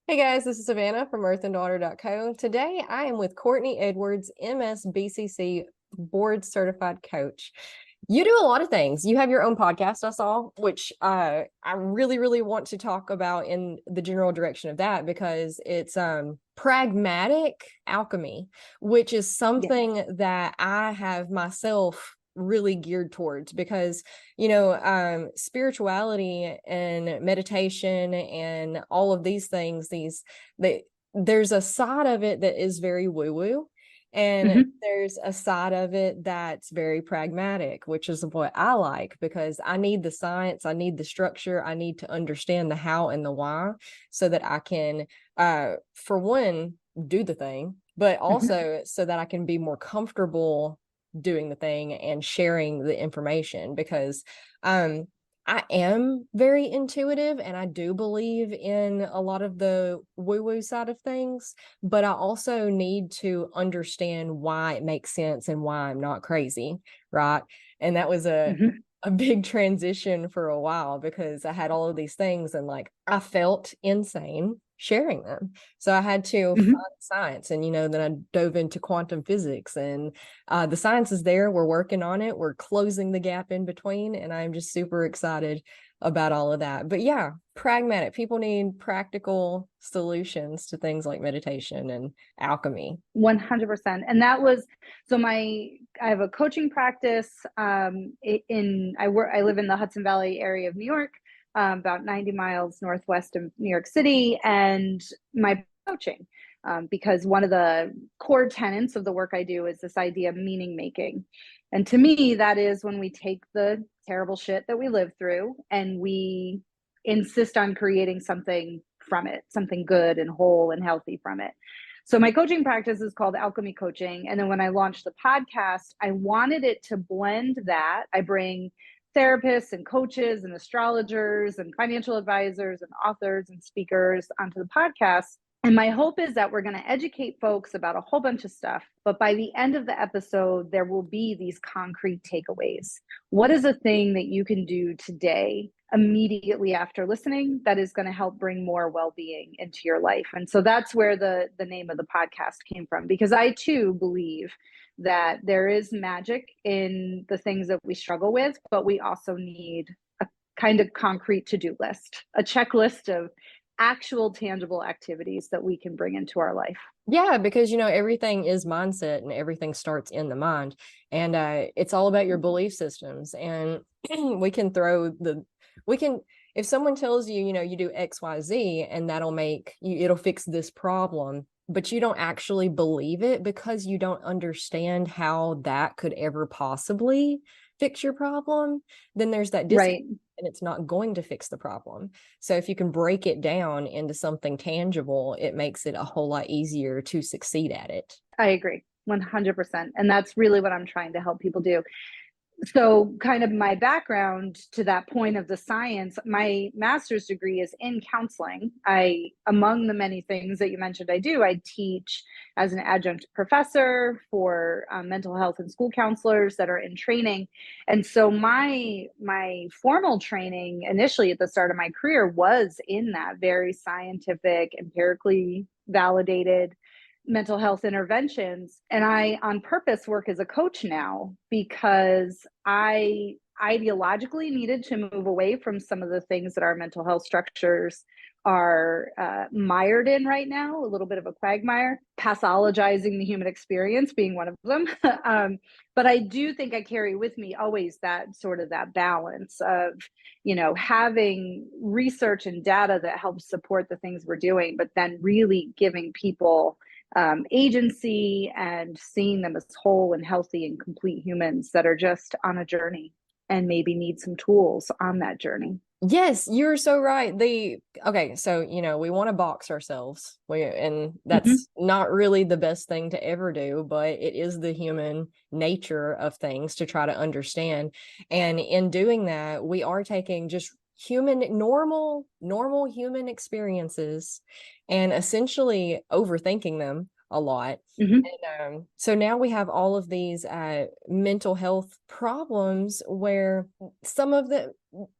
Hey guys, this is Savannah from earthanddaughter.co. Today I am with Courtney Edwards, MSBCC board certified coach. You do a lot of things. You have your own podcast, I saw, which I really want to talk about in the general direction of that because it's Pragmatic Alchemy, which is Yes. something that I have myself really geared towards because spirituality and meditation and all of these things, there's a side of it that is very woo-woo, and hmm there's a side of it that's very pragmatic, which is what I like because I need the science, I need the structure, I need to understand the how and the why so that I can for one do the thing, but hmm also so that I can be more comfortable doing the thing and sharing the information because um I am very intuitive and I do believe in a lot of the woo-woo side of things, but I also need to understand why it makes sense and why I'm not crazy, right? And that was hmm a big transition for a while because I had all of these things and like I felt insane sharing them. So I had to hmm find science, and then I dove into quantum physics, and the science is there. We're working on it. We're closing the gap in between, and I'm just super excited about all of that. But yeah, pragmatic. People need practical solutions to things like meditation and alchemy. 100%. And that was so I have a coaching practice I live in the Hudson Valley area of New York, about 90 miles northwest of New York City, and my coaching because one of the core tenets of the work I do is this idea of meaning making. And to me, that is when we take the terrible shit that we live through and we insist on creating something from it, something good and whole and healthy from it. So my coaching practice is called Alchemy Coaching. And then when I launched the podcast, I wanted it to blend that. I bring therapists and coaches and astrologers and financial advisors and authors and speakers onto the podcast. And my hope is that we're going to educate folks about a whole bunch of stuff. But by the end of the episode, there will be these concrete takeaways. What is a thing that you can do today immediately after listening that is going to help bring more well-being into your life? And so that's where the name of the podcast came from, because I too believe that there is magic in the things that we struggle with, but we also need a kind of concrete to-do list, a checklist of actual tangible activities that we can bring into our life. Yeah, because everything is mindset and everything starts in the mind. And it's all about your belief systems. And we can throw the we can if someone tells you, you do XYZ and that'll make you, it'll fix this problem, but you don't actually believe it because you don't understand how that could ever possibly fix your problem, then there's that disconnect Right. and it's not going to fix the problem. So if you can break it down into something tangible, it makes it a whole lot easier to succeed at it. I agree 100%. And that's really what I'm trying to help people do. So kind of my background to that point of the science, my master's degree is in counseling. I, among the many things that you mentioned I do, I teach as an adjunct professor for mental health and school counselors that are in training. And so my formal training initially at the start of my career was in that very scientific, empirically validated mental health interventions. And I, on purpose, work as a coach now because I ideologically needed to move away from some of the things that our mental health structures are mired in right now, a little bit of a quagmire, pathologizing the human experience being one of them. But I do think I carry with me always that sort of that balance of, having research and data that helps support the things we're doing, but then really giving people agency and seeing them as whole and healthy and complete humans that are just on a journey and maybe need some tools on that journey. Yes, you're so right. Okay, so we want to box ourselves. And Mm-hmm. that's not really the best thing to ever do, but it is the human nature of things to try to understand. And in doing that, we are taking just normal human experiences and essentially overthinking them a lot. Mm-hmm. And so now we have all of these mental health problems where some of the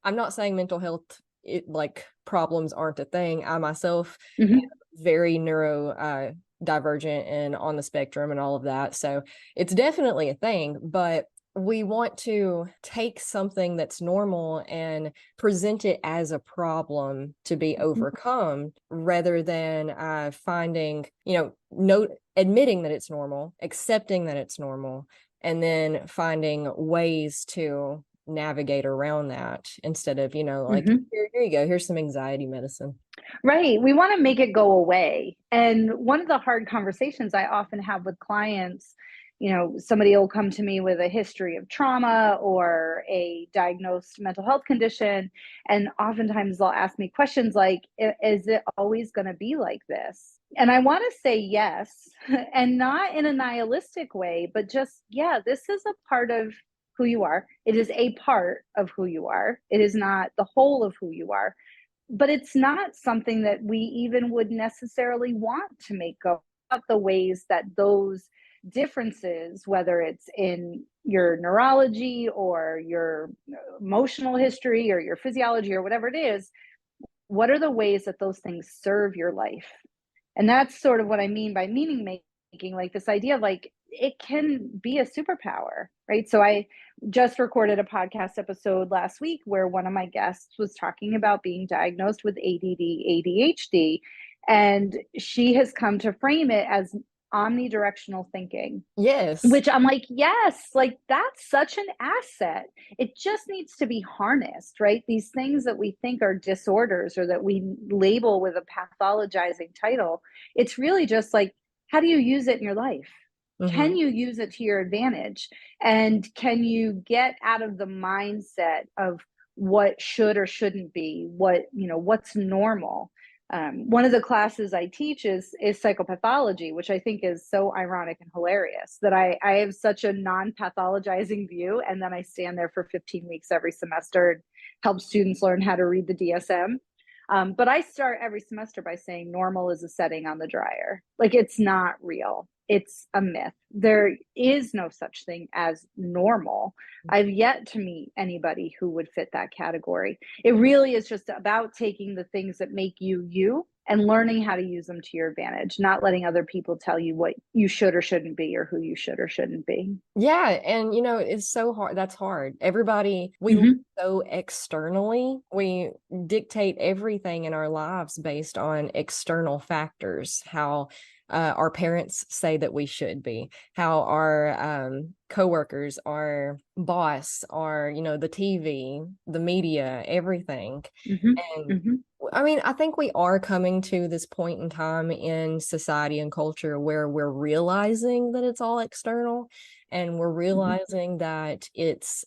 I'm not saying mental health like problems aren't a thing. I myself am Mhm. very neuro divergent and on the spectrum and all of that. So it's definitely a thing, but we want to take something that's normal and present it as a problem to be overcome rather than finding, no, admitting that it's normal, accepting that it's normal, and then finding ways to navigate around that instead of, like, Mhm. here you go, here's some anxiety medicine. Right. We want to make it go away. And one of the hard conversations I often have with clients, somebody will come to me with a history of trauma or a diagnosed mental health condition. And oftentimes they'll ask me questions like, is it always going to be like this? And I want to say yes, and not in a nihilistic way, but just, yeah, this is a part of who you are. It is a part of who you are. It is not the whole of who you are, but it's not something that we even would necessarily want to make go about the ways that those differences, whether it's in your neurology or your emotional history or your physiology or whatever it is, what are the ways that those things serve your life? And that's sort of what I mean by meaning making, like this idea of like it can be a superpower, right? So I just recorded a podcast episode last week where one of my guests was talking about being diagnosed with ADD, ADHD, and she has come to frame it as omni-directional thinking, Yes. which I'm like, yes, like that's such an asset. It just needs to be harnessed, right? These things that we think are disorders or that we label with a pathologizing title, it's really just like, how do you use it in your life? Can Mm-hmm. you use it to your advantage? And can you get out of the mindset of what should or shouldn't be, what's normal? One of the classes I teach is psychopathology, which I think is so ironic and hilarious that I have such a non-pathologizing view, and then I stand there for 15 weeks every semester and help students learn how to read the DSM. But I start every semester by saying normal is a setting on the dryer. Like it's not real. It's a myth. There is no such thing as normal. I've yet to meet anybody who would fit that category. It really is just about taking the things that make you you and learning how to use them to your advantage, not letting other people tell you what you should or shouldn't be or who you should or shouldn't be. Yeah, and it's so hard. That's hard. Everybody, we look Mm-hmm. so externally. We dictate everything in our lives based on external factors, how our parents say that we should be, how our coworkers, our boss, our, the TV, the media, everything. Mm-hmm. And Mm-hmm. I mean, I think we are coming to this point in time in society and culture where we're realizing that it's all external, and we're realizing that it's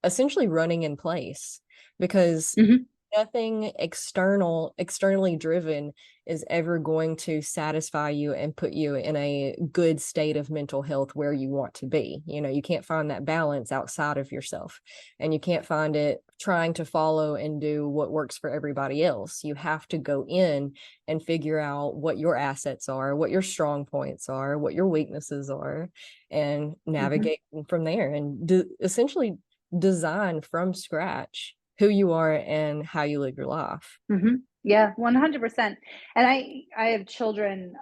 essentially running in place because Mm-hmm. nothing externally driven is ever going to satisfy you and put you in a good state of mental health where you want to be. You can't find that balance outside of yourself, and you can't find it trying to follow and do what works for everybody else. You have to go in and figure out what your assets are, what your strong points are, what your weaknesses are, and Mm-hmm. navigate from there and essentially design from scratch who you are and how you live your life. Mm-hmm. Yeah, 100%. And I have children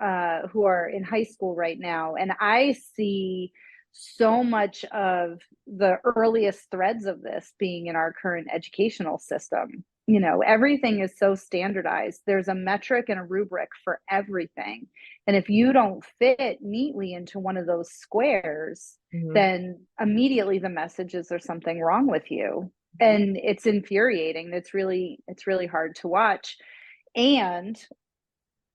who are in high school right now, and I see so much of the earliest threads of this being in our current educational system. Everything is so standardized. There's a metric and a rubric for everything. And if you don't fit neatly into one of those squares, Mm-hmm. then immediately the message is there's something wrong with you, and it's infuriating. It's really hard to watch. And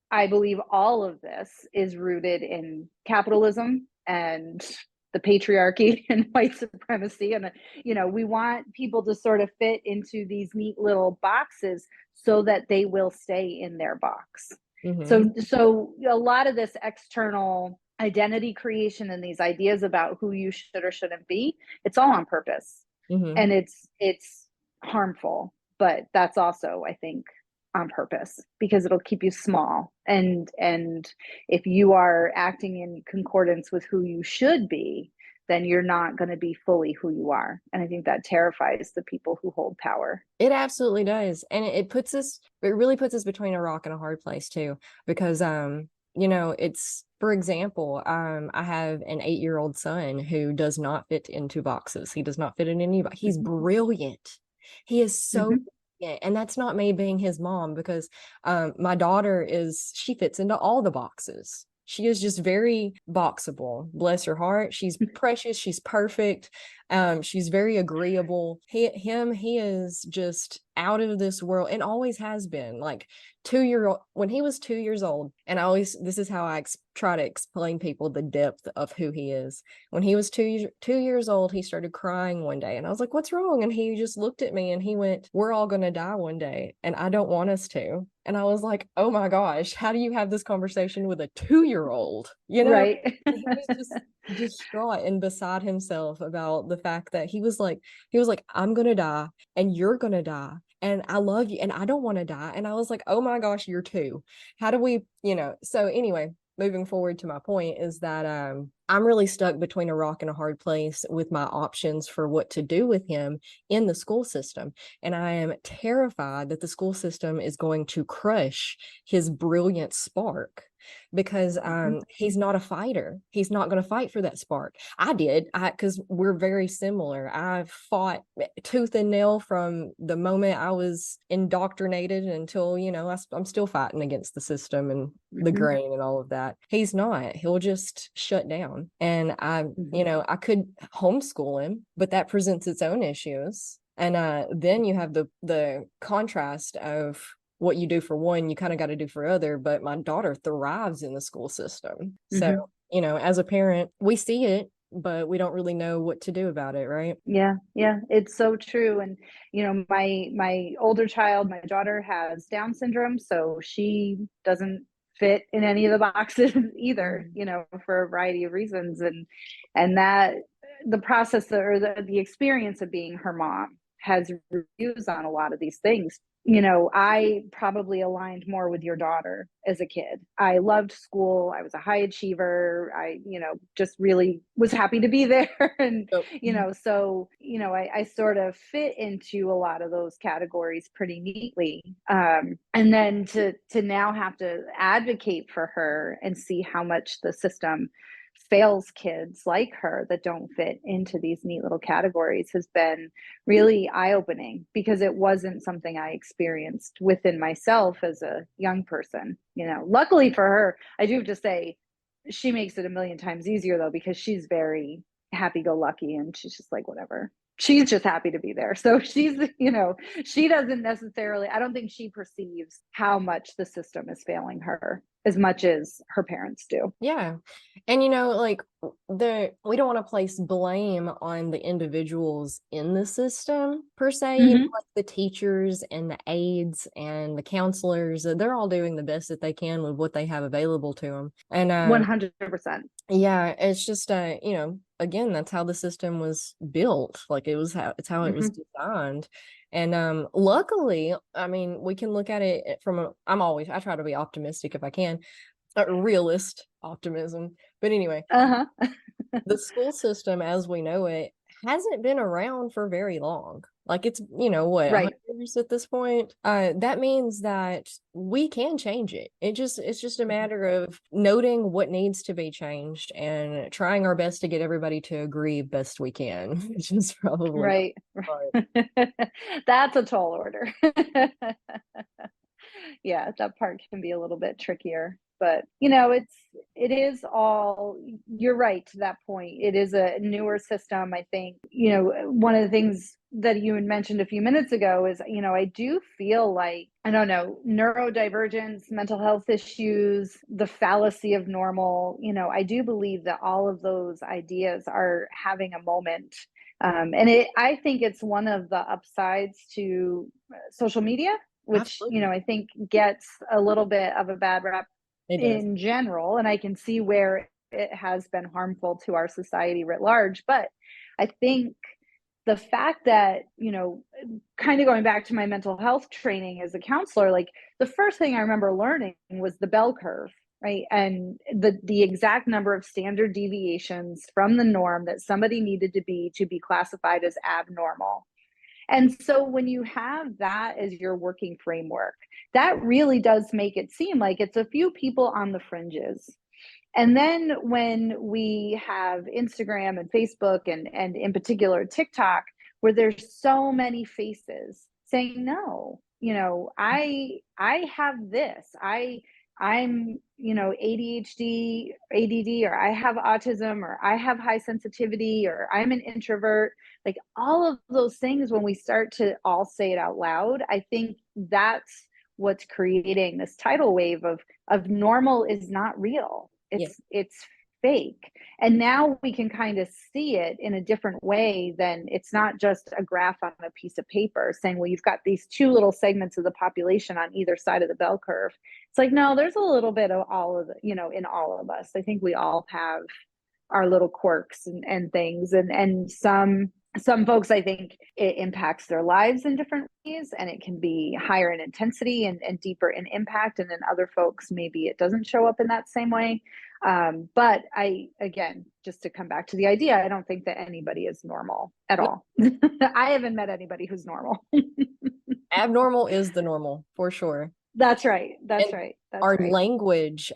I believe all of this is rooted in capitalism and the patriarchy and white supremacy. And we want people to sort of fit into these neat little boxes so that they will stay in their box. Mm-hmm. So a lot of this external identity creation and these ideas about who you should or shouldn't be, it's all on purpose, Mm-hmm. and it's harmful, but that's also, I think, on purpose because it'll keep you small, and if you are acting in concordance with who you should be, then you're not going to be fully who you are. And I think that terrifies the people who hold power. It absolutely does. And it really puts us between a rock and a hard place too, because it's, for example, I have an 8-year-old son who does not fit into boxes. He does not fit in any, he's brilliant. He is so brilliant. And that's not me being his mom, because my daughter she fits into all the boxes. She is just very boxable. Bless her heart. She's precious. She's perfect. She's very agreeable. He is just out of this world, and always has been. Like, 2 year old, when he was 2 years old, and this is how I try to explain people the depth of who he is. When he was 2 years old, he started crying one day, and I was like, "What's wrong?" And he just looked at me and he went, "We're all going to die one day, and I don't want us to." And I was like, "Oh my gosh, how do you have this conversation with a 2-year-old?" Right. He was just distraught and beside himself about the fact that he was like, "I'm gonna die and you're gonna die, and I love you and I don't want to die." And I was like, "Oh my gosh, you're two. How do we?" So anyway, moving forward to my point is that I'm really stuck between a rock and a hard place with my options for what to do with him in the school system. And I am terrified that the school system is going to crush his brilliant spark, because he's not a fighter. He's not going to fight for that spark. I did, because we're very similar. I fought tooth and nail from the moment I was indoctrinated until, I'm still fighting against the system and the grain and all of that. He's not. He'll just shut down. And I could homeschool him, but that presents its own issues. And then you have the contrast of what you do for one, you kind of got to do for other. But my daughter thrives in the school system. So, as a parent, we see it, but we don't really know what to do about it, right? Yeah, it's so true. And my older child, my daughter, has Down syndrome, so she doesn't fit in any of the boxes either, for a variety of reasons. And that the process, or the experience of being her mom has reviews on a lot of these things. I probably aligned more with your daughter as a kid. I loved school. I was a high achiever. I, just really was happy to be there. And, I sort of fit into a lot of those categories pretty neatly. And then to now have to advocate for her and see how much the system fails kids like her that don't fit into these neat little categories has been really eye-opening, because it wasn't something I experienced within myself as a young person. Luckily for her, I do have to say, she makes it a million times easier though, because she's very happy-go-lucky, and she's just like, whatever. She's just happy to be there. So she's, she doesn't necessarily, I don't think she perceives how much the system is failing her as much as her parents do. Yeah. And we don't want to place blame on the individuals in the system per se. Like the teachers and the aides and the counselors, they're all doing the best that they can with what they have available to them. And 100%. Yeah, it's just again, that's how the system was built. Like, it's how it was designed. And luckily, I mean, we can look at it I try to be optimistic if I can, realist optimism. But anyway, the school system as we know it hasn't been around for very long. Like, it's, what, 100 years at this point? That means that we can change it. It's just a matter of noting what needs to be changed and trying our best to get everybody to agree best we can, which is probably right. That's a tall order. Yeah, that part can be a little bit trickier. But it is all, you're right to that point. It is a newer system. I think, one of the things that you had mentioned a few minutes ago is, I do feel like, I don't know, neurodivergence, mental health issues, the fallacy of normal, I do believe that all of those ideas are having a moment. And I think it's one of the upsides to social media, which, Absolutely. I think gets a little bit of a bad rap in general. And I can see where it has been harmful to our society writ large. But I think the fact that, kind of going back to my mental health training as a counselor, like the first thing I remember learning was the bell curve. right? And the exact number of standard deviations from the norm that somebody needed to be classified as abnormal. And so when you have that as your working framework, that really does make it seem like it's a few people on the fringes. And then when we have Instagram and Facebook and in particular TikTok, where there's so many faces saying, no, you know, I have this. I'm, you know, ADHD, ADD, or I have autism, or I have high sensitivity, or I'm an introvert. Like all of those things, when we start to all say it out loud, I think that's what's creating this tidal wave of normal is not real. It's fake. And now we can kind of see it in a different way than it's not just a graph on a piece of paper saying, well, you've got these two little segments of the population on either side of the bell curve. It's like, no, there's a little bit of all of the, you know, in all of us. I think we all have our little quirks and things. And some folks, I think it impacts their lives in different ways, and it can be higher in intensity and deeper in impact. And then other folks, maybe it doesn't show up in that same way. But again, just to come back to the idea, I don't think that anybody is normal at all. I haven't met anybody who's normal. Abnormal is the normal for sure. That's right. That's And right. That's our right. language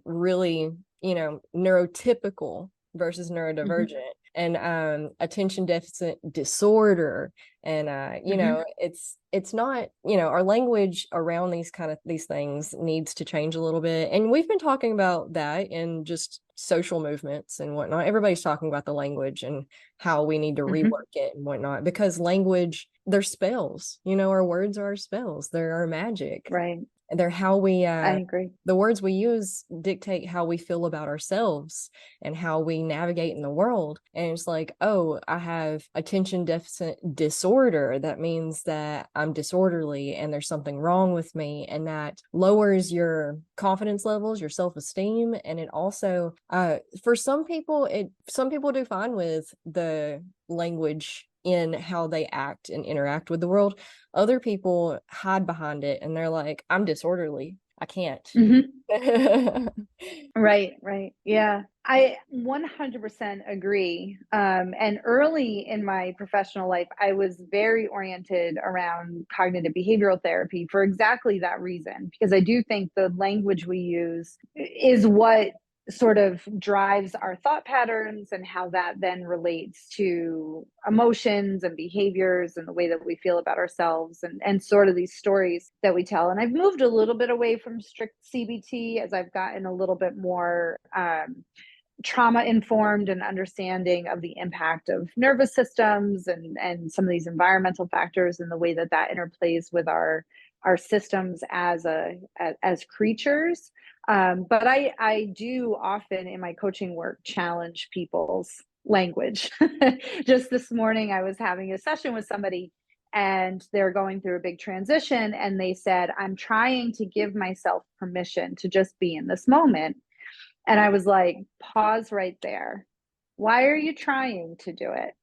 really, you know, neurotypical versus neurodivergent, and attention deficit disorder, and you know, it's not, you know, our language around these things needs to change a little bit. And we've been talking about that in just social movements and whatnot. Everybody's talking about the language and how we need to rework it and whatnot, because language, they're spells, you know, our words are our spells, they're our magic, Right. they're how we I agree. the words we use dictate how we feel about ourselves and how we navigate in the world. And it's like, oh, I have attention deficit disorder, that means that I'm disorderly and there's something wrong with me, and that lowers your confidence levels, your self-esteem. And it also for some people do fine with the language in how they act and interact with the world. Other people hide behind it and they're like, I'm disorderly, I can't. Right. Yeah, I 100% agree. And early in my professional life, I was very oriented around cognitive behavioral therapy for exactly that reason, because I do think the language we use is what sort of drives our thought patterns and how that then relates to emotions and behaviors and the way that we feel about ourselves and sort of these stories that we tell. And I've moved a little bit away from strict CBT as I've gotten a little bit more trauma informed and understanding of the impact of nervous systems and some of these environmental factors and the way that that interplays with our systems as creatures. But I do often in my coaching work challenge people's language. Just this morning, I was having a session with somebody and they're going through a big transition. And they said, I'm trying to give myself permission to just be in this moment. And I was like, pause right there. Why are you trying to do it?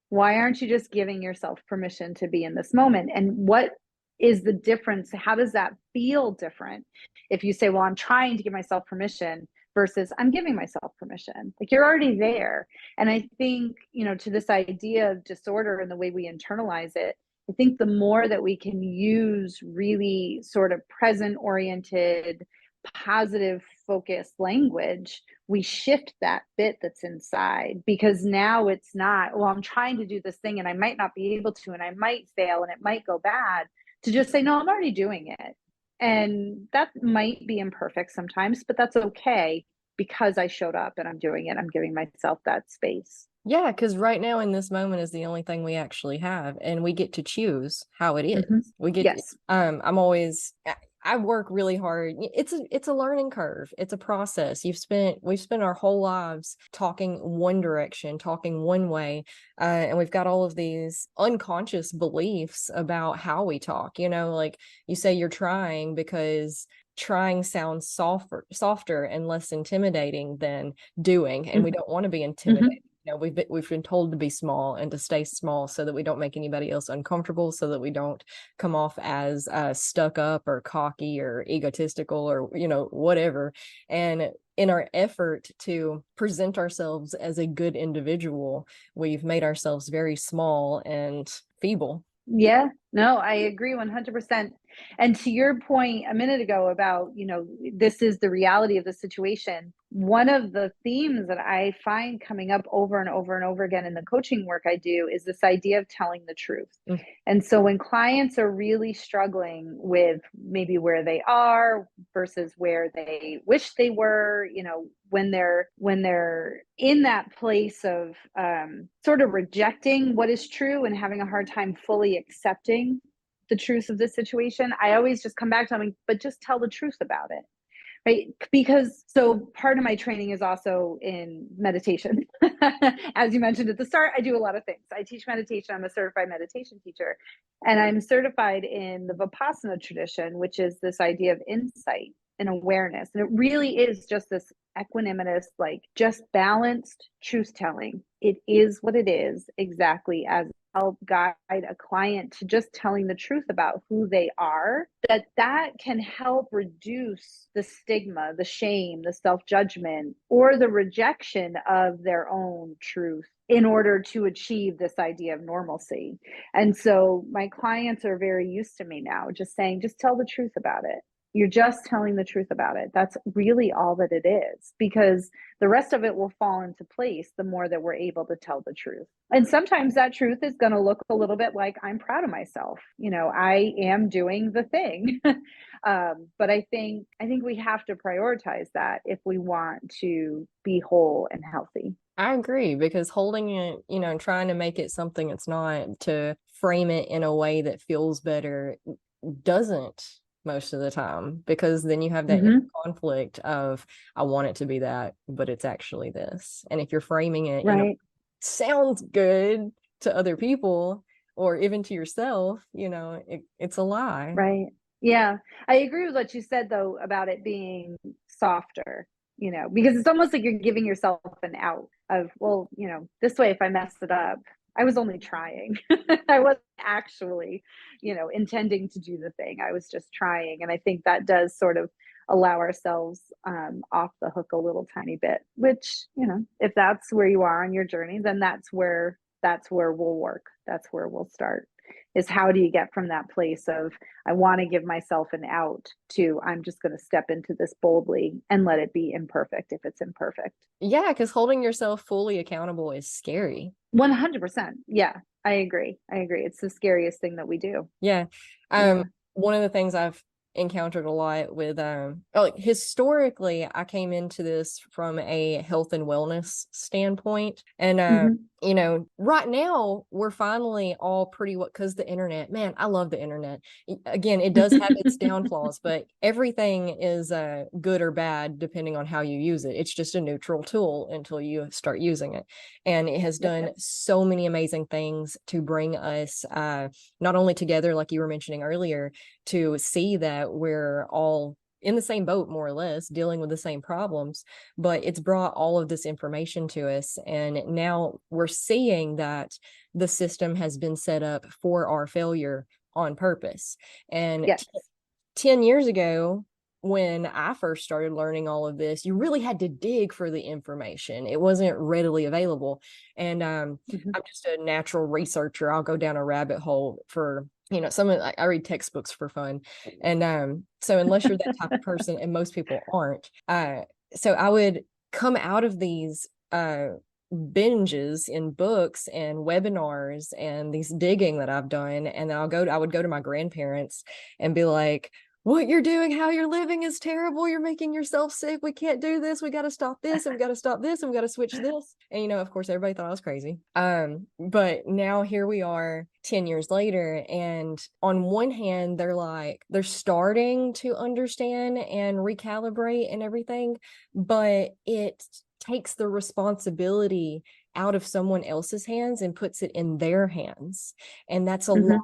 Why aren't you just giving yourself permission to be in this moment? And what is the difference? How does that feel different if you say, well, I'm trying to give myself permission versus I'm giving myself permission? Like you're already there. And I think, you know, to this idea of disorder and the way we internalize it, I think the more that we can use really sort of present oriented, positive focused language, we shift that bit that's inside, because now it's not, well, I'm trying to do this thing and I might not be able to, and I might fail and it might go bad, to just say, no, I'm already doing it. And that might be imperfect sometimes, but that's okay because I showed up and I'm doing it. I'm giving myself that space. Yeah, because right now in this moment is the only thing we actually have, and we get to choose how it is. We get Yes. I work really hard. It's a learning curve. It's a process. We've spent our whole lives talking one direction, talking one way, and we've got all of these unconscious beliefs about how we talk. You know, like you say you're trying because trying sounds softer and less intimidating than doing, and we don't want to be intimidated. we've been told to be small and to stay small so that we don't make anybody else uncomfortable, so that we don't come off as stuck up or cocky or egotistical or whatever. And in our effort to present ourselves as a good individual, we've made ourselves very small and feeble. Yeah, no, I agree 100%. And to your point a minute ago about, this is the reality of the situation. One of the themes that I find coming up over and over and over again in the coaching work I do is this idea of telling the truth. Mm. And so when clients are really struggling with maybe where they are versus where they wish they were, when they're in that place of sort of rejecting what is true and having a hard time fully accepting the truth of this situation, I always just come back to them, but just tell the truth about it. Right. Because so part of my training is also in meditation. As you mentioned at the start, I do a lot of things. I teach meditation. I'm a certified meditation teacher, and I'm certified in the Vipassana tradition, which is this idea of insight and awareness. And it really is just this equanimous, like just balanced truth telling. It is what it is, exactly as help guide a client to just telling the truth about who they are, that can help reduce the stigma, the shame, the self-judgment, or the rejection of their own truth in order to achieve this idea of normalcy. And so my clients are very used to me now just saying, just tell the truth about it. You're just telling the truth about it. That's really all that it is, because the rest of it will fall into place the more that we're able to tell the truth. And sometimes that truth is going to look a little bit like, I'm proud of myself. I am doing the thing. But I think we have to prioritize that if we want to be whole and healthy. I agree, because holding it, and trying to make it something it's not, to frame it in a way that feels better, doesn't most of the time, because then you have that conflict of, I want it to be that, but it's actually this. And if you're framing it, right, sounds good to other people or even to yourself, it's a lie. Right. Yeah. I agree with what you said though about it being softer, because it's almost like you're giving yourself an out of, well, this way, if I mess it up, I was only trying. I wasn't actually, intending to do the thing. I was just trying. And I think that does sort of allow ourselves off the hook a little tiny bit, which, if that's where you are on your journey, then that's where we'll work. That's where we'll start, is how do you get from that place of, I want to give myself an out, to, I'm just going to step into this boldly and let it be imperfect if it's imperfect. Yeah, because holding yourself fully accountable is scary. 100%. Yeah, I agree. It's the scariest thing that we do. Yeah. Yeah. One of the things I've encountered a lot with like historically, I came into this from a health and wellness standpoint, and right now we're finally all pretty what, because the internet, man, I love the internet. Again, it does have its downfalls, but everything is good or bad depending on how you use it. It's just a neutral tool until you start using it, and it has done so many amazing things to bring us not only together, like you were mentioning earlier, to see that we're all in the same boat, more or less, dealing with the same problems, but it's brought all of this information to us. And now we're seeing that the system has been set up for our failure on purpose. And 10 years ago, when I first started learning all of this, you really had to dig for the information. It wasn't readily available. And I'm just a natural researcher. I'll go down a rabbit hole for, I read textbooks for fun. And so unless you're that type of person, and most people aren't, so I would come out of these binges in books and webinars and these digging that I've done, and I would go to my grandparents and be like, what you're doing, how you're living is terrible. You're making yourself sick. We can't do this. We got to stop this, and we got to stop this, and we got to switch this. And, of course, everybody thought I was crazy. But now here we are 10 years later. And on one hand, they're starting to understand and recalibrate and everything, but it takes the responsibility out of someone else's hands and puts it in their hands. And that's a lot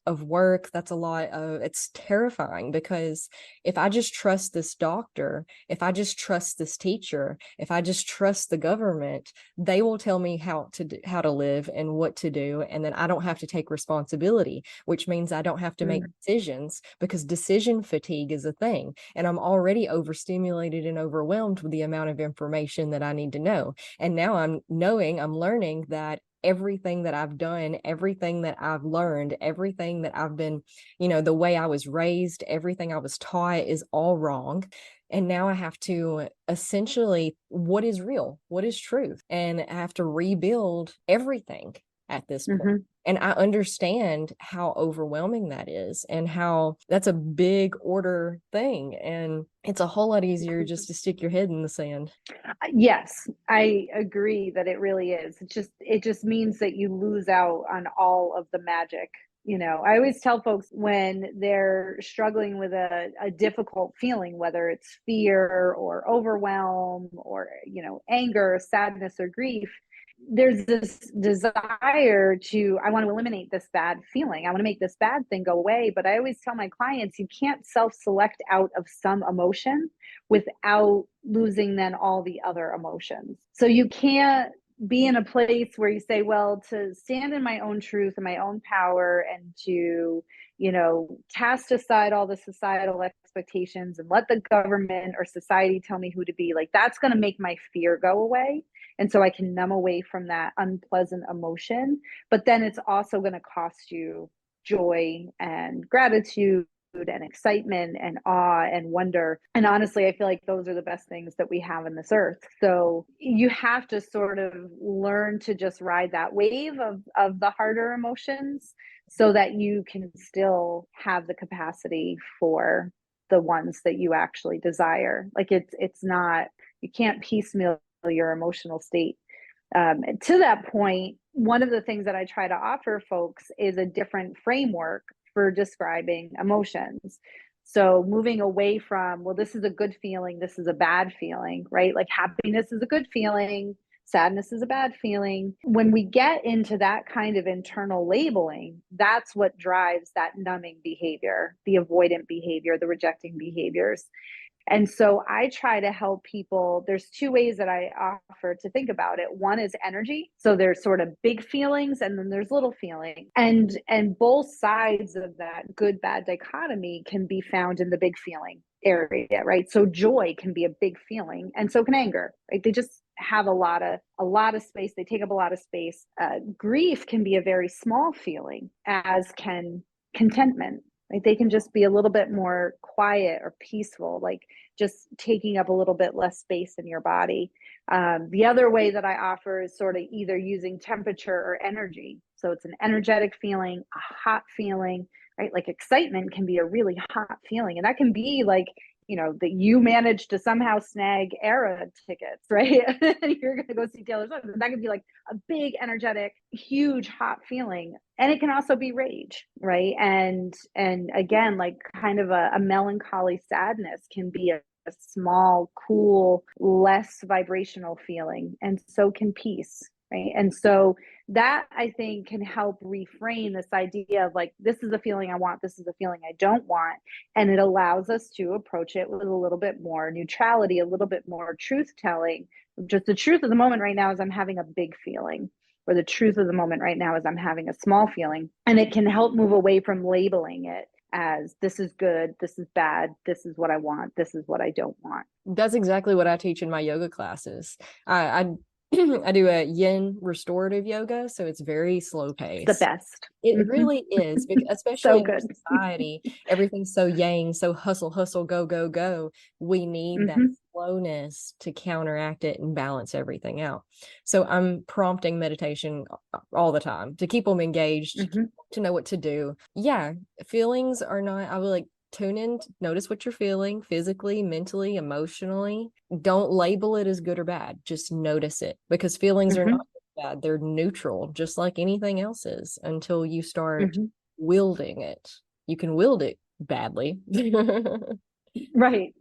of work. That's a lot of, it's terrifying, because if I just trust this doctor, if I just trust this teacher, if I just trust the government, they will tell me how to live and what to do, and then I don't have to take responsibility, which means I don't have to make decisions, because decision fatigue is a thing, and I'm already overstimulated and overwhelmed with the amount of information that I need to know. And now I'm learning that everything that I've done, everything that I've learned, everything that I've been, the way I was raised, everything I was taught is all wrong. And now I have to essentially, what is real? What is truth? And I have to rebuild everything at this point. And I understand how overwhelming that is, and how that's a big order thing. And it's a whole lot easier just to stick your head in the sand. Yes, I agree that it really is. It just means that you lose out on all of the magic. I always tell folks when they're struggling with a difficult feeling, whether it's fear or overwhelm or, anger, sadness, or grief, there's this desire I want to eliminate this bad feeling. I want to make this bad thing go away. But I always tell my clients, you can't self-select out of some emotion without losing then all the other emotions. So you can't be in a place where you say, well, to stand in my own truth and my own power, and to, cast aside all the societal expectations and let the government or society tell me who to be, like, that's going to make my fear go away. And so I can numb away from that unpleasant emotion. But then it's also going to cost you joy and gratitude and excitement and awe and wonder. And honestly, I feel like those are the best things that we have in this earth. So you have to sort of learn to just ride that wave of the harder emotions, so that you can still have the capacity for the ones that you actually desire. Like it's not, you can't piecemeal your emotional state. To that point, one of the things that I try to offer folks is a different framework for describing emotions. So moving away from, well, this is a good feeling, this is a bad feeling, right? Like happiness is a good feeling, sadness is a bad feeling. When we get into that kind of internal labeling, that's what drives that numbing behavior, the avoidant behavior, the rejecting behaviors. And so I try to help people. There's two ways that I offer to think about it. One is energy. So there's sort of big feelings, and then there's little feelings. And both sides of that good bad dichotomy can be found in the big feeling area, right? So joy can be a big feeling, and so can anger, right? They just have a lot of space. They take up a lot of space. Grief can be a very small feeling, as can contentment. Like they can just be a little bit more quiet or peaceful, like just taking up a little bit less space in your body. The other way that I offer is sort of either using temperature or energy. So it's an energetic feeling, a hot feeling, right? Like excitement can be a really hot feeling. And that can be like, that you managed to somehow snag era tickets, right? You're going to go see Taylor Swift. That could be like a big, energetic, huge, hot feeling. And it can also be rage, right? And again, like kind of a melancholy sadness can be a small, cool, less vibrational feeling. And so can peace, right? And so that, I think, can help reframe this idea of like, this is a feeling I want, this is a feeling I don't want. And it allows us to approach it with a little bit more neutrality, a little bit more truth telling. Just the truth of the moment right now is I'm having a big feeling, or the truth of the moment right now is I'm having a small feeling. And it can help move away from labeling it as this is good, this is bad, this is what I want, this is what I don't want. That's exactly what I teach in my yoga classes. I I do a yin restorative yoga, so it's very slow paced. The best. It really is, especially So in our good. society. Everything's so yang, so hustle, hustle, go, go, go. We need that slowness to counteract it and balance everything out. So I'm prompting meditation all the time to keep them engaged, to know what to do. Yeah, feelings are not, I would like, tune in, notice what you're feeling physically, mentally, emotionally. Don't label it as good or bad. Just notice it, because feelings are not bad. They're neutral, just like anything else is, until you start wielding it. You can wield it badly. Right.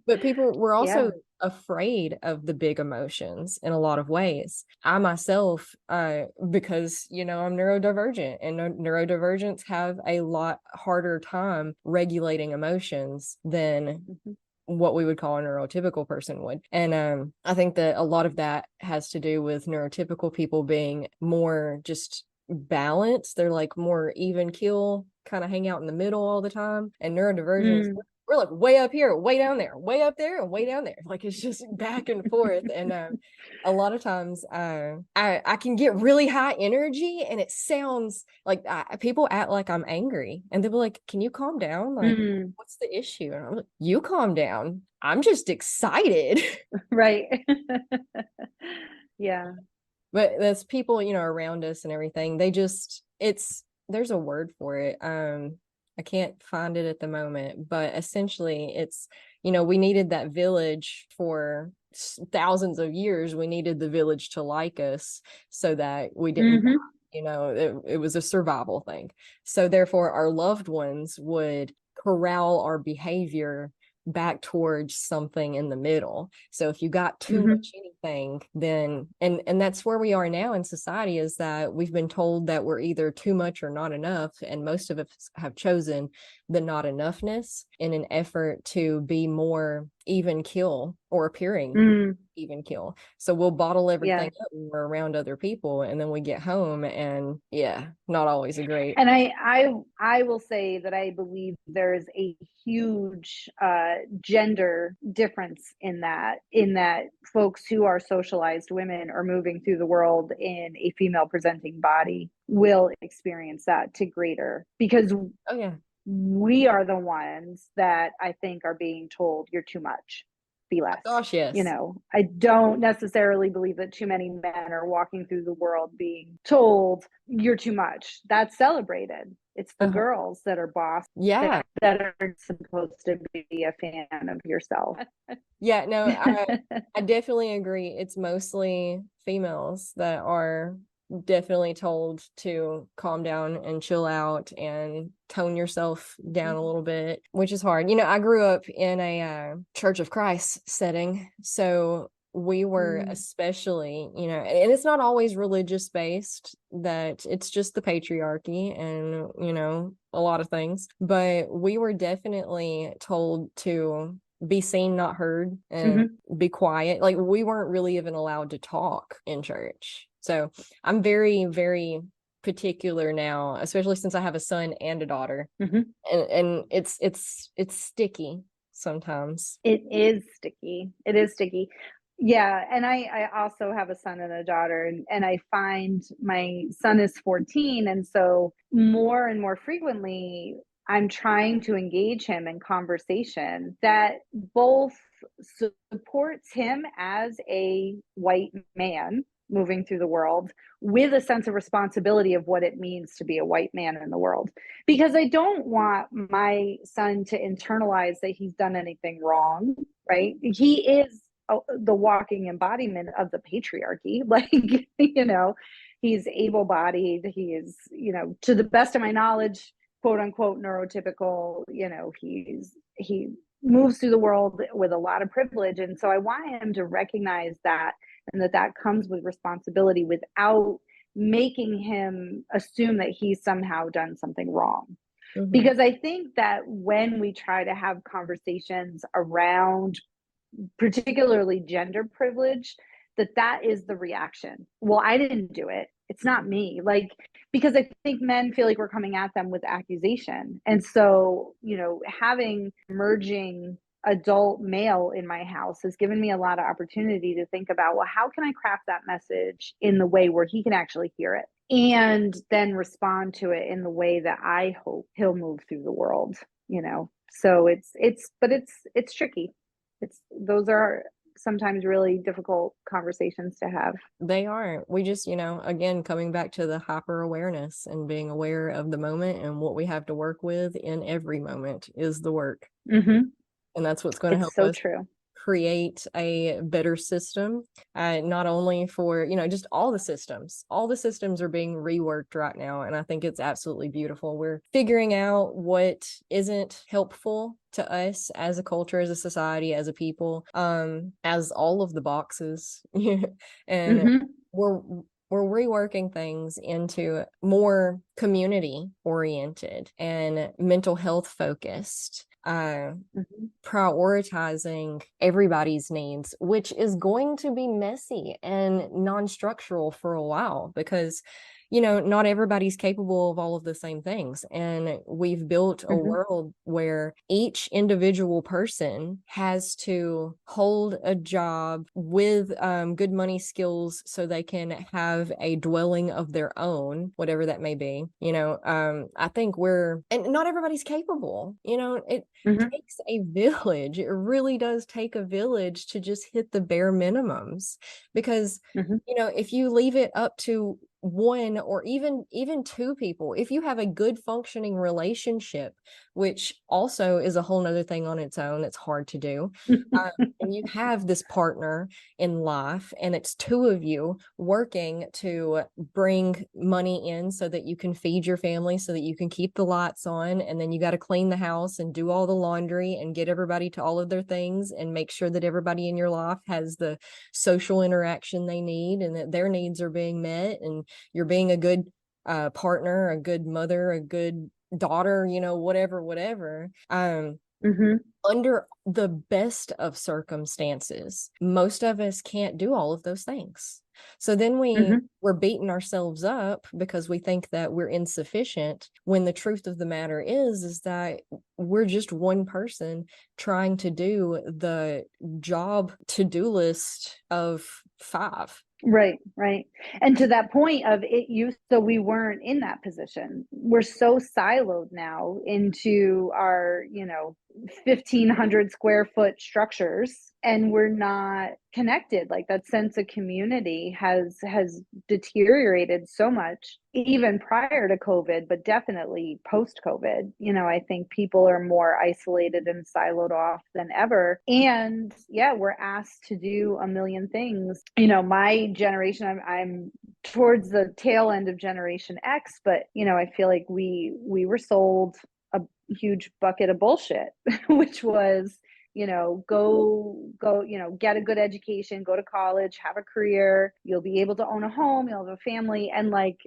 But people, we're also afraid of the big emotions in a lot of ways. I myself, because, you know, I'm neurodivergent, and neurodivergents have a lot harder time regulating emotions than what we would call a neurotypical person would. And I think that a lot of that has to do with neurotypical people being more just balanced. They're like more even keel, kind of hang out in the middle all the time. And neurodivergents, we're like way up here, way down there, way up there, and way down there. Like it's just back and forth. And a lot of times I can get really high energy, and it sounds like people act like I'm angry, and they'll be like, can you calm down? Like, what's the issue? And I'm like, you calm down. I'm just excited. Right. Yeah. But there's people, you know, around us and everything. They just, there's a word for it. I can't find it at the moment, but essentially it's, you know, we needed that village for thousands of years. We needed the village to like us so that we didn't die. You know, it was a survival thing. So therefore our loved ones would corral our behavior back towards something in the middle. So if you got too much anything, then and that's where we are now in society, is that we've been told that we're either too much or not enough, and most of us have chosen the not enoughness in an effort to be more even keel, or appearing even keel. So we'll bottle everything up when we're around other people, and then we get home, and not always a great. And I will say that I believe there is a huge gender difference in that folks who are socialized women or moving through the world in a female presenting body will experience that to greater, because we are the ones that I think are being told you're too much, be less. Gosh, yes. You know, I don't necessarily believe that too many men are walking through the world being told you're too much. That's celebrated. It's the girls that are boss, that are supposed to be a fan of yourself. Yeah, no, I definitely agree. It's mostly females that are definitely told to calm down and chill out and tone yourself down a little bit, which is hard. You know, I grew up in a Church of Christ setting, so we were especially, you know, and it's not always religious based, that it's just the patriarchy and, you know, a lot of things, but we were definitely told to be seen, not heard, and be quiet. Like we weren't really even allowed to talk in church. So I'm very, very particular now, especially since I have a son and a daughter, and it's sticky sometimes. It is sticky. It is sticky. Yeah, and I also have a son and a daughter, and I find my son is 14, and so more and more frequently I'm trying to engage him in conversation that both supports him as a white man moving through the world with a sense of responsibility of what it means to be a white man in the world. Because I don't want my son to internalize that he's done anything wrong, right? He is the walking embodiment of the patriarchy. Like, you know, he's able-bodied. He is, you know, to the best of my knowledge, quote unquote, neurotypical. You know, he moves through the world with a lot of privilege. And so I want him to recognize that, and that comes with responsibility without making him assume that he's somehow done something wrong. Because I think that when we try to have conversations around particularly gender privilege, that is the reaction. Well, I didn't do it. It's not me. Like, because I think men feel like we're coming at them with accusation. And so, you know, having emerging adult male in my house has given me a lot of opportunity to think about, well, how can I craft that message in the way where he can actually hear it, and then respond to it in the way that I hope he'll move through the world, you know? So it's tricky. Those are sometimes really difficult conversations to have. They are. We just, you know, again, coming back to the hyper awareness and being aware of the moment and what we have to work with in every moment is the work. And that's what's going to help us true. create a better system, not only for, you know, just all the systems. All the systems are being reworked right now, and I think it's absolutely beautiful. We're figuring out what isn't helpful to us as a culture, as a society, as a people, as all of the boxes. And Mm-hmm. we're reworking things into more community oriented and mental health focused, Mm-hmm. prioritizing everybody's needs, which is going to be messy and non-structural for a while, because, you know, not everybody's capable of all of the same things. And we've built a Mm-hmm. world where each individual person has to hold a job with good money skills so they can have a dwelling of their own, whatever that may be. You know, I think and not everybody's capable. You know, it Mm-hmm. takes a village. It really does take a village to just hit the bare minimums, because, Mm-hmm. you know, if you leave it up to one or even two people, if you have a good functioning relationship, which also is a whole nother thing on its own, it's hard to do, and you have this partner in life and it's two of you working to bring money in so that you can feed your family, so that you can keep the lights on, and then you got to clean the house and do all the laundry and get everybody to all of their things and make sure that everybody in your life has the social interaction they need and that their needs are being met, and you're being a good partner, a good mother, a good daughter, you know, whatever. Mm-hmm. Under the best of circumstances, most of us can't do all of those things. So then Mm-hmm. we're beating ourselves up because we think that we're insufficient, when the truth of the matter is that we're just one person trying to do the job to-do list of 5. Right, right. And to that point of it used, so we weren't in that position. We're so siloed now into our, 1,500 square foot structures, and we're not connected. Like that sense of community has deteriorated so much, even prior to COVID, but definitely post COVID. I think people are more isolated and siloed off than ever. And yeah, we're asked to do a million things. My generation, I'm towards the tail end of Generation X, but I feel like we were sold a huge bucket of bullshit, which was, go, get a good education, go to college, have a career, you'll be able to own a home, you'll have a family. And like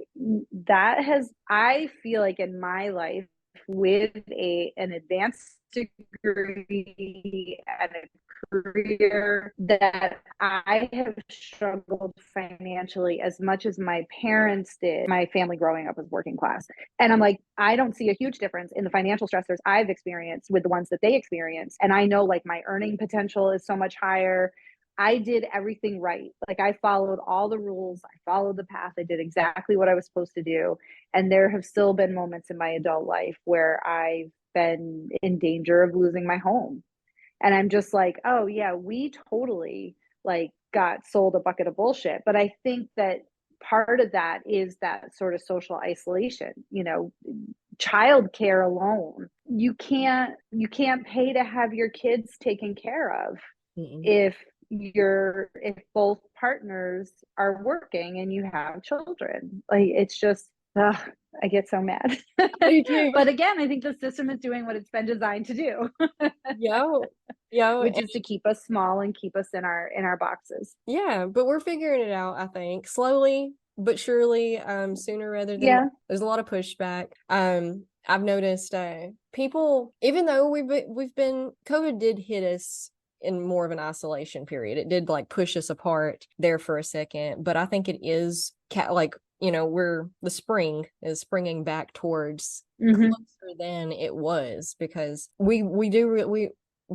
I feel like in my life, with an advanced degree and a career, that I have struggled financially as much as my parents did. My family growing up was working class. And I'm like, I don't see a huge difference in the financial stressors I've experienced with the ones that they experience. And I know like my earning potential is so much higher. I did everything right. Like I followed all the rules. I followed the path. I did exactly what I was supposed to do. And there have still been moments in my adult life where I've been in danger of losing my home. And I'm just like, oh yeah, we totally like got sold a bucket of bullshit. But I think that part of that is that sort of social isolation, childcare alone. You can't pay to have your kids taken care of Mm-mm. if both partners are working and you have children. Like it's just I get so mad. Me too. But again, I think the system is doing what it's been designed to do. Yo, Which is to keep us small and keep us in our boxes. yeah, but we're figuring it out, I think, slowly but surely, sooner rather than later. Yeah. There's a lot of pushback. I've noticed people, even though we've been, COVID did hit us in more of an isolation period. It did like push us apart there for a second, but I think it is like, the spring is springing back towards Mm-hmm. closer than it was, because we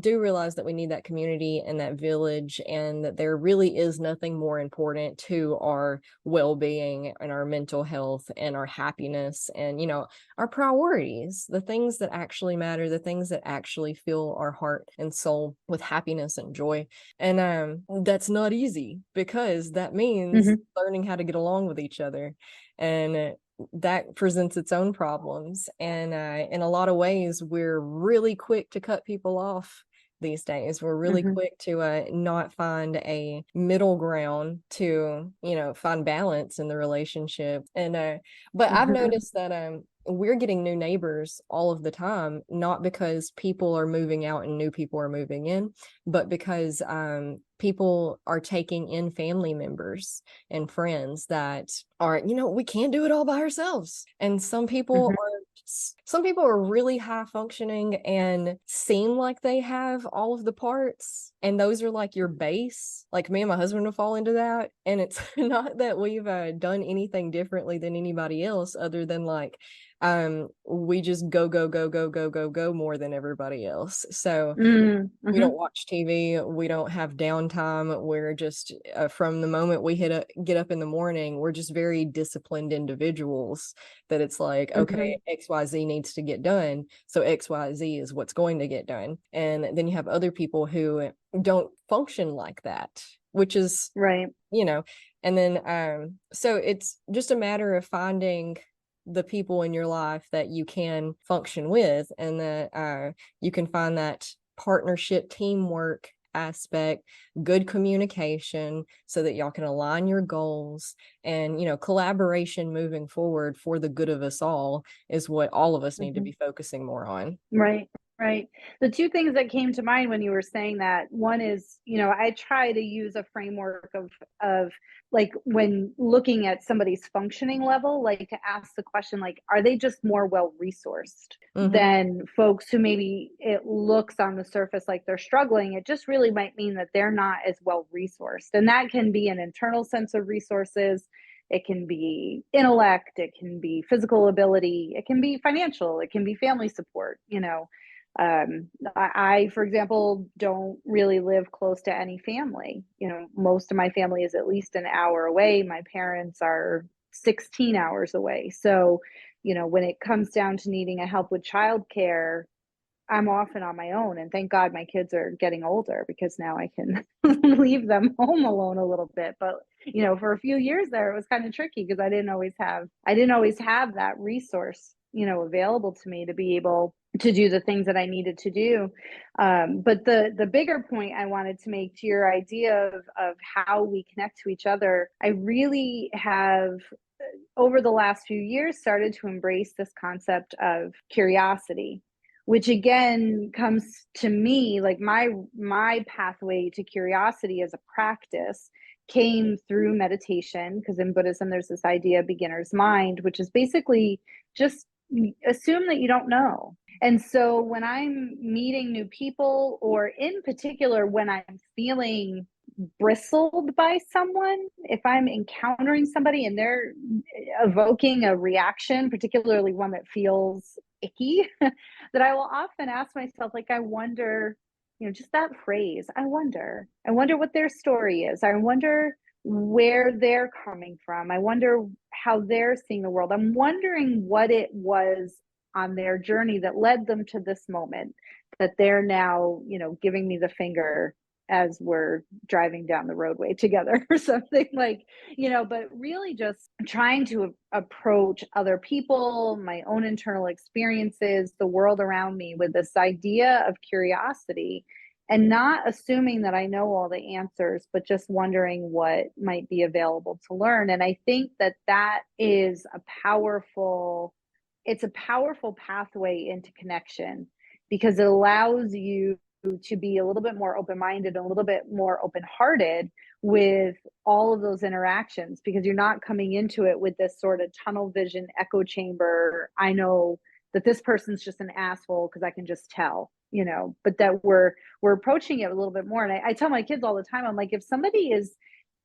do realize that we need that community and that village, and that there really is nothing more important to our well-being and our mental health and our happiness and our priorities, the things that actually matter, the things that actually fill our heart and soul with happiness and joy. And that's not easy, because that means Mm-hmm. learning how to get along with each other, and that presents its own problems. And in a lot of ways, we're really quick to cut people off these days. We're really quick to not find a middle ground to, you know, find balance in the relationship. And but I've noticed that we're getting new neighbors all of the time, not because people are moving out and new people are moving in, but because people are taking in family members and friends that are, you know, we can't do it all by ourselves. And some people are really high functioning and seem like they have all of the parts, and those are like your base. Like me and my husband will fall into that, and it's not that we've done anything differently than anybody else, other than like we just go more than everybody else. So we don't watch TV, we don't have downtime. We're just from the moment we get up in the morning, we're just very disciplined individuals, that it's like, okay, XYZ needs to get done, so XYZ is what's going to get done. And then you have other people who don't function like that, which is right. You know, and then so it's just a matter of finding the people in your life that you can function with, and that you can find that partnership, teamwork aspect, good communication, so that y'all can align your goals. And, you know, collaboration moving forward for the good of us all is what all of us need to be focusing more on. Right. Right. The two things that came to mind when you were saying that, one is, you know, I try to use a framework of like, when looking at somebody's functioning level, like to ask the question, like, are they just more well-resourced than folks who maybe it looks on the surface like they're struggling? It just really might mean that they're not as well-resourced. And that can be an internal sense of resources. It can be intellect, it can be physical ability, it can be financial, it can be family support, you know. I, for example, don't really live close to any family. You know, most of my family is at least an hour away. My parents are 16 hours away. So, you know, when it comes down to needing a help with childcare, I'm often on my own. And thank God my kids are getting older, because now I can leave them home alone a little bit. But, you know, for a few years there, it was kind of tricky, because I didn't always have that resource, you know, available to me to be able to do the things that I needed to do. But the bigger point I wanted to make to your idea of how we connect to each other, I really have, over the last few years, started to embrace this concept of curiosity, which again comes to me like my pathway to curiosity as a practice came through meditation, because in Buddhism there's this idea of beginner's mind, which is basically just assume that you don't know. And so when I'm meeting new people, or in particular when I'm feeling bristled by someone, if I'm encountering somebody and they're evoking a reaction, particularly one that feels icky, that I will often ask myself, like, I wonder, you know, just that phrase, I wonder what their story is. I wonder where they're coming from. I wonder how they're seeing the world. I'm wondering what it was on their journey that led them to this moment, that they're now, you know, giving me the finger as we're driving down the roadway together or something, like, you know. But really just trying to approach other people, my own internal experiences, the world around me, with this idea of curiosity, and not assuming that I know all the answers, but just wondering what might be available to learn. And I think that that is it's a powerful pathway into connection, because it allows you to be a little bit more open-minded, a little bit more open-hearted with all of those interactions, because you're not coming into it with this sort of tunnel vision echo chamber. I know that this person's just an asshole because I can just tell, you know, but that we're approaching it a little bit more. And I tell my kids all the time, I'm like, if somebody is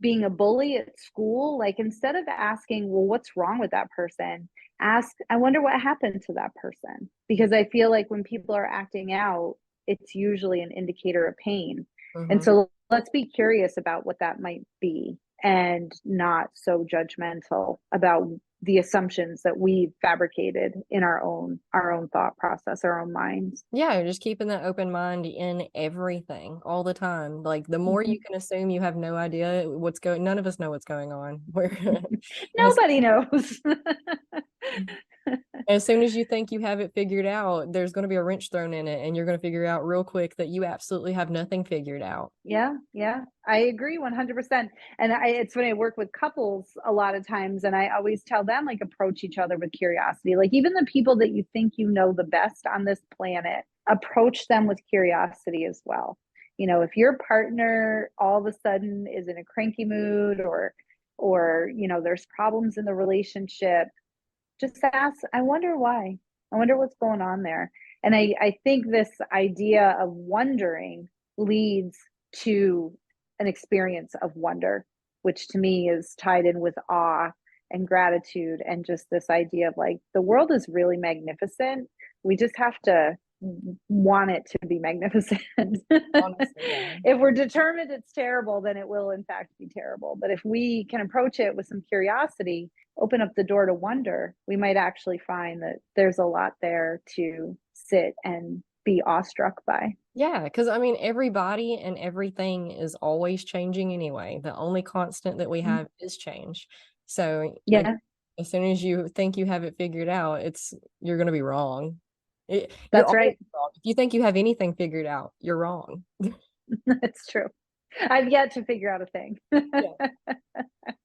being a bully at school, like, instead of asking, well, what's wrong with that person, ask, I wonder what happened to that person. Because I feel like when people are acting out, it's usually an indicator of pain. And so let's be curious about what that might be, and not so judgmental about the assumptions that we've fabricated in our own thought process, our own minds. Yeah, just keeping that open mind in everything all the time. Like, the more you can assume you have no idea what's going, none of us know what's going on. We're Nobody knows. As soon as you think you have it figured out, there's going to be a wrench thrown in it, and you're going to figure out real quick that you absolutely have nothing figured out. Yeah, yeah, I agree 100%. And it's when I work with couples a lot of times, and I always tell them, like, approach each other with curiosity. Like, even the people that you think you know the best on this planet, approach them with curiosity as well. You know, if your partner all of a sudden is in a cranky mood, or you know, there's problems in the relationship, just ask, I wonder why. I wonder what's going on there. And I think this idea of wondering leads to an experience of wonder, which to me is tied in with awe and gratitude, and just this idea of, like, the world is really magnificent. We just have to want it to be magnificent. Honestly, yeah. If we're determined it's terrible, then it will in fact be terrible. But if we can approach it with some curiosity, open up the door to wonder, we might actually find that there's a lot there to sit and be awestruck by. Yeah, because I mean, everybody and everything is always changing anyway. The only constant that we have is change. So Yeah, as soon as you think you have it figured out, you're going to be wrong. You're that's always right. wrong. If you think you have anything figured out, you're wrong. That's true. I've yet to figure out a thing. Yeah.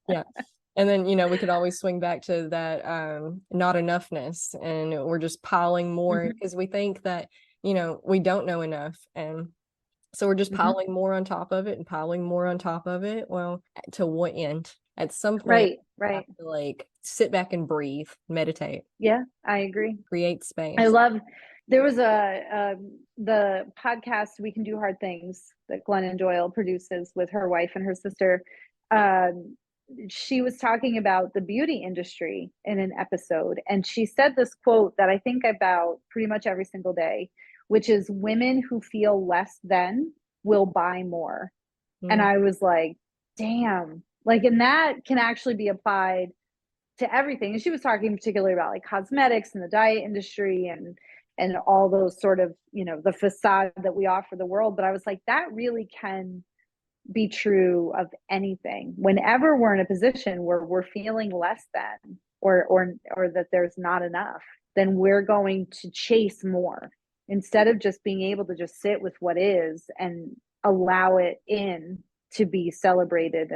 Yeah. And then, we could always swing back to that not enoughness, and we're just piling more Mhm, because we think that, we don't know enough. And so we're just mhm. piling more on top of it and piling more on top of it. Well, to what end? At some point, Right, you have right. to like sit back and breathe, meditate, Yeah, I agree. create I space. love, there was the podcast We Can Do Hard Things that Glennon Doyle produces with her wife and her sister. Um, she was talking about the beauty industry in an episode, and she said this quote that I think about pretty much every single day, which is, women who feel less than will buy more. And Mm. I was like, damn, like, and that can actually be applied to everything. And she was talking particularly about, like, cosmetics and the diet industry, and all those sort of, you know, the facade that we offer the world. But I was like, that really can be true of anything. Whenever we're in a position where we're feeling less than, or that there's not enough, then we're going to chase more, instead of just being able to just sit with what is and allow it in to be celebrated,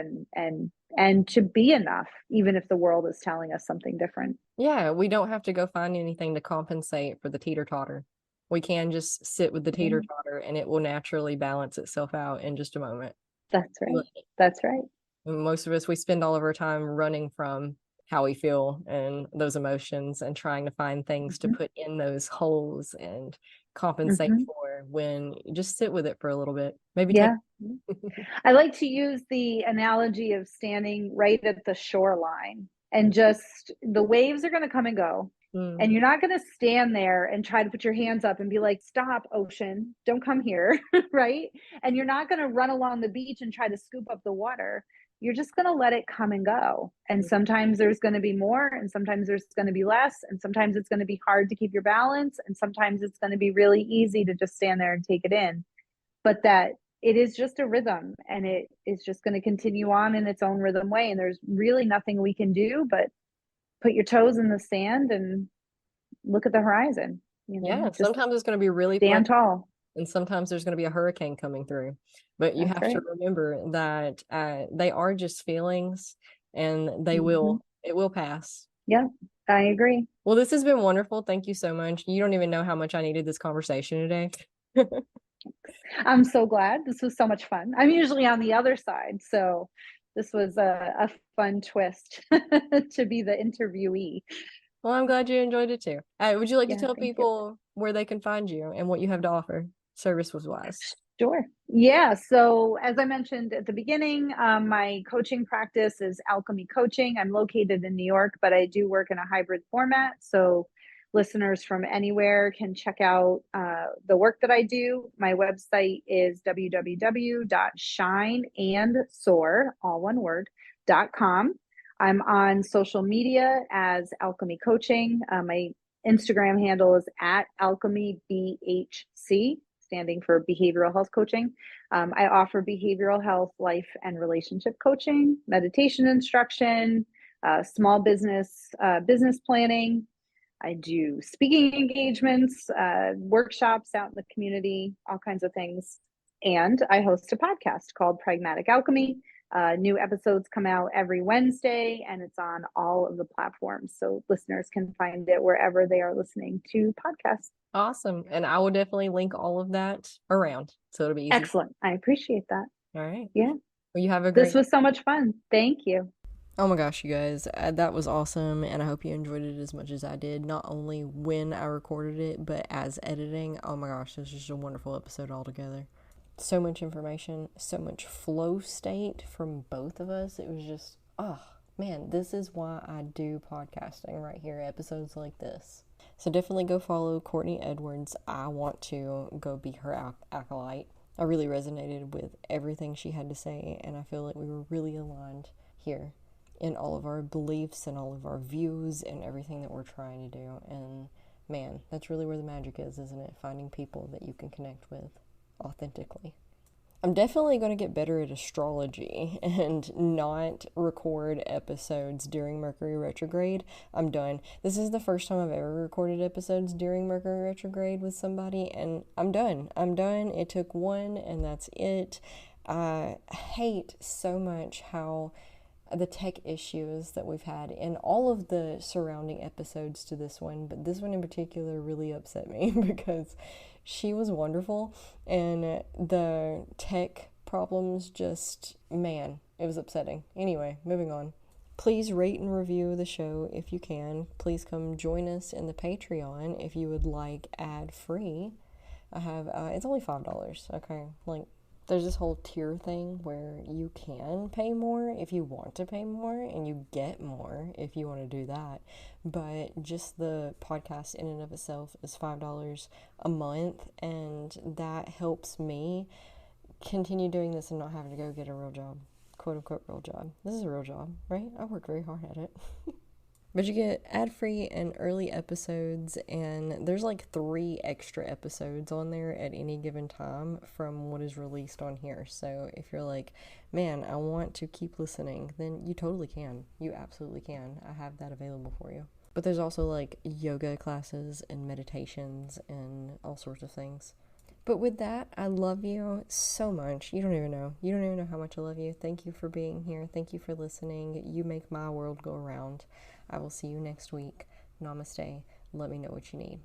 and to be enough, even if the world is telling us something different. Yeah, we don't have to go find anything to compensate for the teeter-totter. We can just sit with the Yeah, teeter-totter and it will naturally balance itself out in just a moment. that's right. That's right. Most of us, we spend all of our time running from how we feel and those emotions and trying to find things to Mhm. put in those holes and compensate Mhm. for, when you just sit with it for a little bit. Maybe take Yeah. I like to use the analogy of standing right at the shoreline, and just, the waves are going to come and go. And Mm. you're not going to stand there and try to put your hands up and be like, stop, ocean, don't come here. Right. And you're not going to run along the beach and try to scoop up the water. You're just going to let it come and go. And sometimes there's going to be more, and sometimes there's going to be less. And sometimes it's going to be hard to keep your balance. And sometimes it's going to be really easy to just stand there and take it in. But that it is just a rhythm, and it is just going to continue on in its own rhythm way. And there's really nothing we can do but put your toes in the sand and look at the horizon, you know, Yeah, just sometimes it's going to be really stand pleasant, tall. and sometimes there's going to be a hurricane coming through. But you That's have to right. remember that they are just feelings, and Mm-hmm. it will pass. Yeah, I agree. Well, this has been wonderful. Thank you so much. You don't even know how much I needed this conversation today. I'm so glad. This was so much fun. I'm usually on the other side, so this was a fun twist to be the interviewee. Well, I'm glad you enjoyed it too. Would you like to Yeah, tell thank you. people where they can find you and what you have to offer, service was wise? Sure. Yeah. So, as I mentioned at the beginning, my coaching practice is Alchemy Coaching. I'm located in New York, but I do work in a hybrid format. So, listeners from anywhere can check out the work that I do. My website is www.shineandsoar, all one word, .com. I'm on social media as Alchemy Coaching. My Instagram handle is at Alchemy BHC, standing for behavioral health coaching. I offer behavioral health, life, and relationship coaching, meditation instruction, small business business planning. I do speaking engagements, workshops out in the community, all kinds of things. And I host a podcast called Pragmatic Alchemy. New episodes come out every Wednesday, and it's on all of the platforms. So listeners can find it wherever they are listening to podcasts. Awesome. And I will definitely link all of that around. So it'll be easy. Excellent. I appreciate that. All right. Yeah. Well, you have a This great. was so much fun. Thank you. Oh my gosh, you guys, that was awesome, and I hope you enjoyed it as much as I did, not only when I recorded it, but as editing. Oh my gosh, this was just a wonderful episode altogether. So much information, so much flow state from both of us. It was just, oh man, this is why I do podcasting right here, episodes like this. So definitely go follow Courtney Edwards. I want to go be her acolyte. I really resonated with everything she had to say, and I feel like we were really aligned here in all of our beliefs and all of our views and everything that we're trying to do. And man, that's really where the magic is, isn't it? Finding people that you can connect with authentically. I'm definitely going to get better at astrology and not record episodes during Mercury retrograde. I'm done. This is the first time I've ever recorded episodes during Mercury retrograde with somebody, and I'm done. It took one, and that's it. I hate so much how the tech issues that we've had in all of the surrounding episodes to this one, but this one in particular really upset me because she was wonderful, and the tech problems just, man, it was upsetting. Anyway, moving on. Please rate and review the show if you can. Please come join us in the Patreon if you would like ad-free. I have, it's only $5, okay? Like, there's this whole tier thing where you can pay more if you want to pay more, and you get more if you want to do that. But just the podcast in and of itself is $5 a month, and that helps me continue doing this and not having to go get a real job. Quote unquote real job. This is a real job, right? I work very hard at it. But you get ad-free and early episodes, and there's like 3 extra episodes on there at any given time from what is released on here. So if you're like, man, I want to keep listening, then you totally can. You absolutely can. I have that available for you. But there's also like yoga classes and meditations and all sorts of things. But with that, I love you so much. You don't even know. You don't even know how much I love you. Thank you for being here. Thank you for listening. You make my world go around. I will see you next week. Namaste. Let me know what you need.